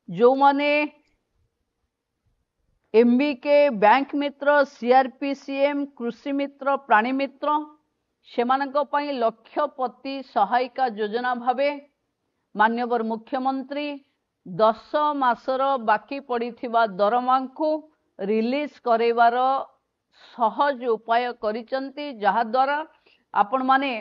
जो माने MBK bank मित्र सीआरपीसीएम कृषि मित्र प्राणी मित्र सेमानक पई लक्षपति सहायिका योजना भावे माननीय मुख्यमंत्री 10 मासर बाकी पड़िथिबा दरमा को रिलीज करेबार सहज उपाय करिसंती जहा द्वारा आपण माने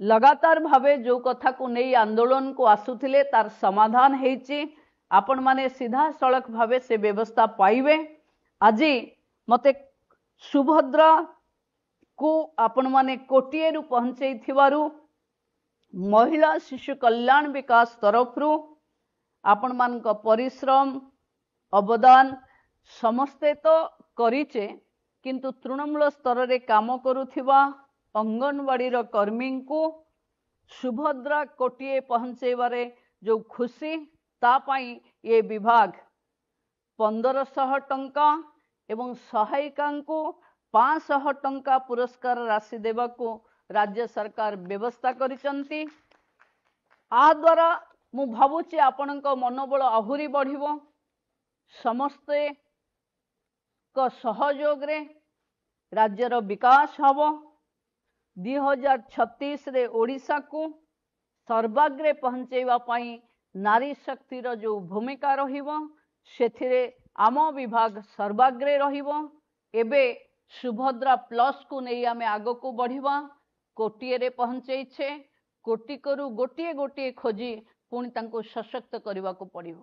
लगातार भावे जो कथा को नहीं आंदोलन को आसुथिले तार समाधान हेची आपण माने सीधा सड़क भावे से व्यवस्था पाइबे। आज मते सुभद्रा को आपण माने कोटिए रु पहुंचई थिवारु महिला शिशु कल्याण विकास तरफरु आपण मानक परिश्रम अवदान समस्ते तो करिचे किंतु तृणमूल स्तर रे काम करुथिबा अंगनवाड़ी कर्मी को सुभद्रा कोटिए पहुंचेबारे जो खुशी तापाई ये विभाग 1500 टंका एवं सहायिका को 500 टंका पुरस्कार राशि देवा को राज्य सरकार व्यवस्था करिसंती। आ द्वारा मु भावुची आपणक मनोबल आहुरी बढ़िबो समस्ते को सहयोग रे राज्यर विकास हबो। 2036 रे ओडिशा को सर्वाग्रे पहुंचेबा पाई नारी शक्तिर जो भूमिका रहिबो सेथिरे आम विभाग सर्वाग्रे रहिबो। एबे सुभद्रा प्लस को नहीं आमे आगो को बढ़िबा कोटिए रे पहुंचेइछे कोटि करू गोटिए गोटिए खोजी पुणी तांको सशक्त करबा को पड़िबो।